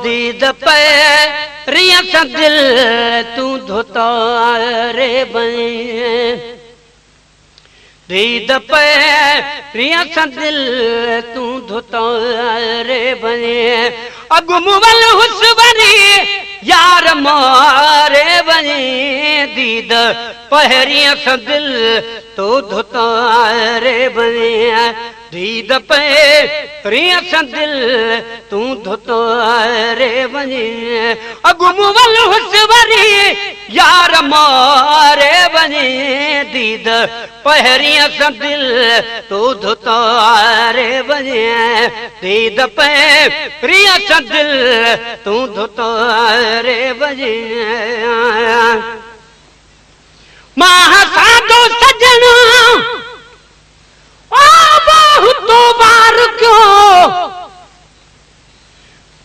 दीद पे रिया सा दिल तू धोता रे बने दीद पे रिया सा दिल तू धोता रे बने अगुमवल हुस्वरी यार मारे बने दीद पहरिया सा दिल तू धोता रे बने दीद पे रिया सा दिल तू धोतो रे बने अगुमवल हुस्वरी यार मारे बने दीद पहरिया सा दिल तू धोतो रे बने दीद पे रिया सा दिल तू धोतो रे बने मां साधु सजना तो बार क्यों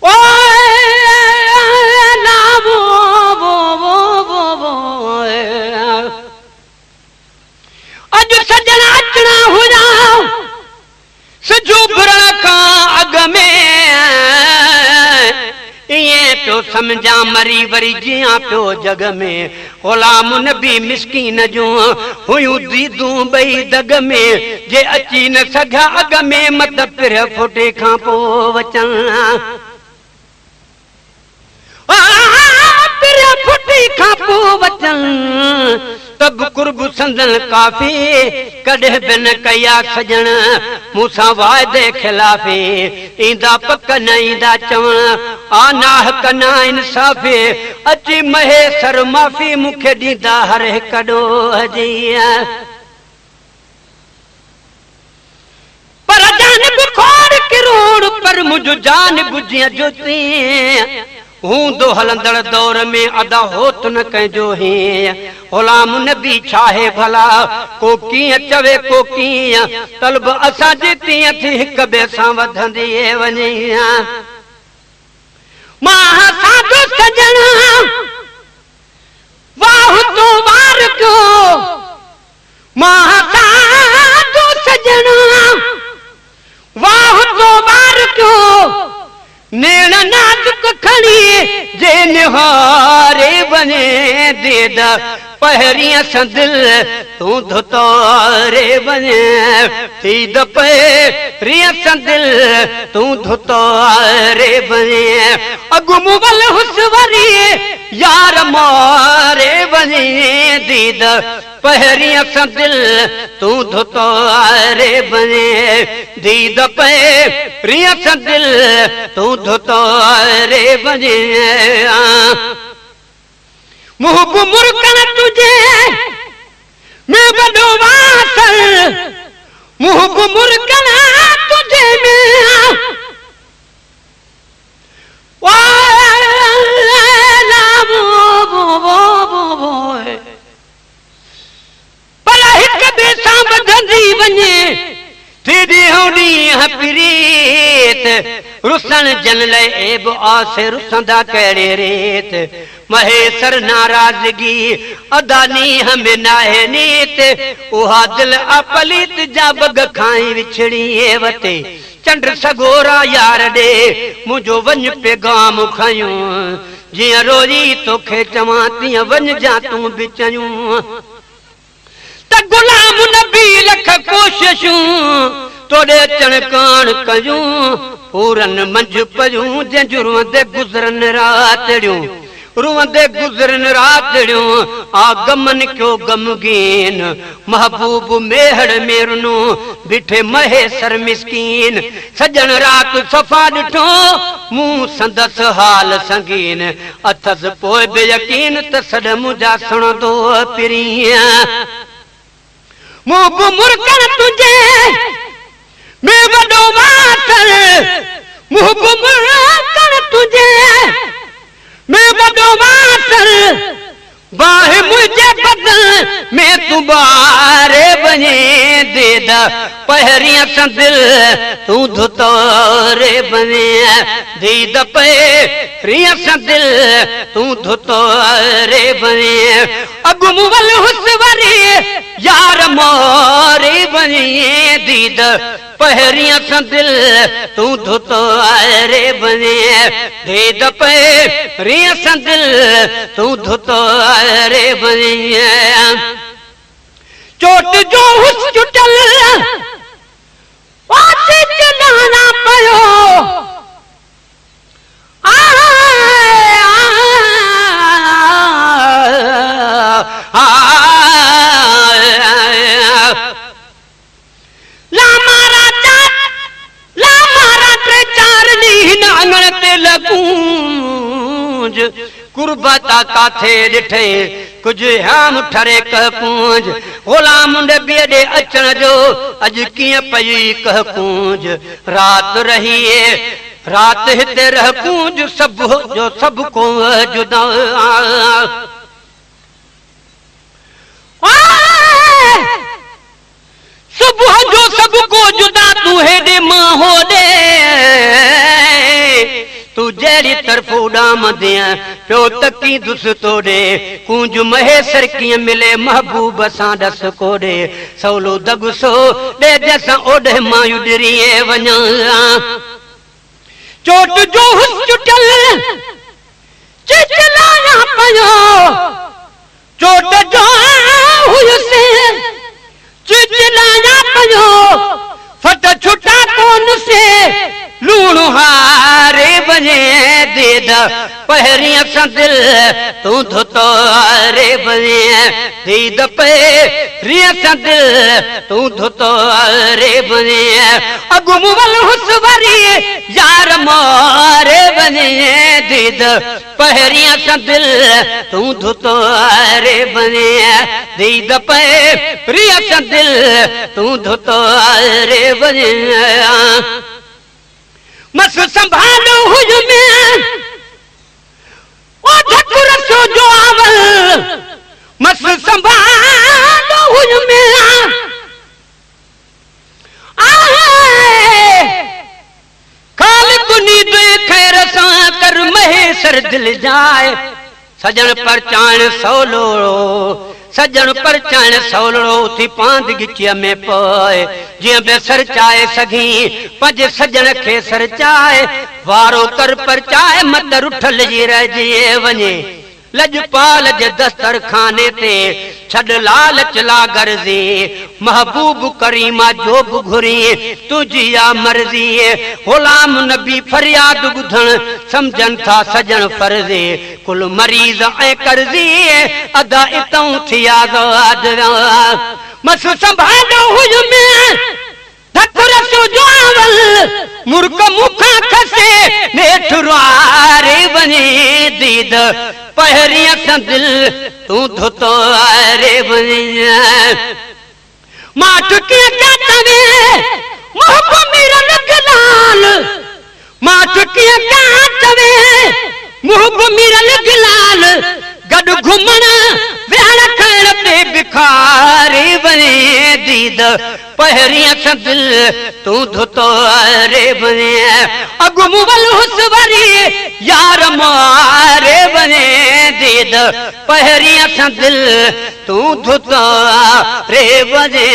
ओ ना वो अज सजना अचना हो जाओ सजो भरा का अग में ये तो समझा मरी वरी जिया पियो जग में गुलाम नबी मिस्कीन जो हुयूं दीदूं बई दग में जे अची न सघा अग में मत पिर फुटे खां पोइ वचन पिर फुटे खां पोइ वचन तब कुर्ब संदन काफी कॾहिं बि न कया सजण मूंसां वाइदे खिलाफ़ी ईंदा पक न ईंदा चवण आनाह कना इंसाफ़ी अची महेसर माफ़ी मूंखे ॾींदा हर हिकु ॾोह जी पर जान बुखोड़ किरोड़ पर मुझो जान बुझिया जोती हूंदो हलंदड़ दौर में अदा होत न कंहिंजो हीअं गुलाम नबी छाहे भला को कीअं चवे को कीअं तलब असांजी तीअं थी हिक ॿिए सां वधंदी वञे मां साधु सजना वाह तो वार क्यों मां साधु सजना वाह तो वार क्यों नेण नाजुक खड़ी जे निहारे बने दीद पहरिया सा दिल तू धोतो रे बने दीद पहरिया सा दिल तू धोतो रे बने अगुमवल हुस्वरी यार मारे बने दीद पहरिया सा दिल तू धोतो रे बने दीद पहरिया सा दिल तू धोतो रे बने मुहब मुरकन तुझे मैं बड़ो वासल मुहब मुरकन तुझे मैं भला हिक ॿिए सां वधंदी वञे तेॾी होॾी प्रीत रुसण जन लाइ एब आसे रुसंदा कहिड़े रेत महेसर नाराज़गी अदानी हमें नाहे नीत उहा दिल अपलीत जा बग खाई विछड़ी वते चंड सगोरा यार ॾे मुंहिंजो वञ पैगाम खयूं जियां रोज़ी तोखे चवां तीअं वञ जा तूं बि चयूं त गुलाम नबी लख कोशिशूं तोड़े अचण कान कयूं पूरन मंझ पयूं जंहिंजूं रुअंदे गुज़रन रातड़ियूं रुअंदे गुज़रन रातड़ियूं आ गमन क्यों गमगीन महबूब मेहड़ मेरनो बिठे महेसर मिस्कीन सजन रात सफ़ा ॾिठो मूं संदस हाल संगीन अथस पोइ बि यकीन त सॾ मुंहिंजा सुणंदो पिरीअ मुंह मुरकन तुझे मैं बड़ो वासल मुंह मुरकन तुझे मैं बड़ो वासल बाह मुझे बदन में तू बारे बने दीद पहरिया सा दिल तू धोतो रे बने दीद पहरिया सा दिल तू धोतो रे बने अगुमवल हुस्वरी यार मोरे बने दीद पहरियां सा दिल तू धुतो रे बने दीद पहरियां सा दिल तू धुतो रे बने चोट जो हुस चुटल वाते चलाना पयो कुर्बता काथे ॾिठे कुछ हम ठरे कह पूंज गुलाम नबी दे अचण जो अज कीअं पई कह पूंज रात रही रात हिते रह पूंज सब जो सब को जुदा सुबह जो सब को जुदा तू हेॾे मां होॾे तू जहिड़ी तरफ़ उॾाम दिया पियो तकी दुस तोड़े कूंज महेसर कीअं मिले महबूब सां डस कोड़े सवलो दगुसो ॾे जैसां ओॾे मां उॾरी वञा चोट जो हुस चुटल चिचलाया पयो चोट जो हुस चिचलाया पयो फट छुटा कोन से लूण हारे बने दीद पहरियां सा दिल तू धुतो रे बने दीद पहरियां सा दिल तू धुतो रे बने अगुमवल हुसवरी यार मोरे बने दीद पहरियां सा दिल तू धुतो रे बने दीद पहरियां सा दिल तू धुतो रे बने मस संभालो हुज में ओ ठकुर सो जो आवल मस संभालो हुज में काल कुनी दे खैर सा कर महेसर दिल जाए सजन परचान सौलो सजन परचान सौलो थी पांद गिचिया में पोए जिया बेसर चाहे सगी पज सजन खे सर चाहे वारो कर परचाए मत रुठल जी रहिजी वञे लजपाल जे दस्तर खाने ते छड लालच ला गर्जी महबूब करीमा जो घुरी तुझी या मर्जी गुलाम नबी फरियाद ॿुधण समझन था सजन फर्जी कुल मरीज ऐं कर्जी अदा इतऊं थी आज़ाद मस संभालो हुज में ठकुर सो जोवल मुर्क मुखा खसे नेठ रुआरे बने दीद पहरियां सा दिल तू धुतो रे बने माट के काटवे मोह मेरा लगलाल माट के काटवे मोह मेरा लगलाल गड घुमण वेहण खण ते बिखारे बने दीद पहरियां सा दिल तू धुतो रे बने अगुमवल हुसवरी यार मारे बने दीद पहरियां सा दिल तू धुतो रे बने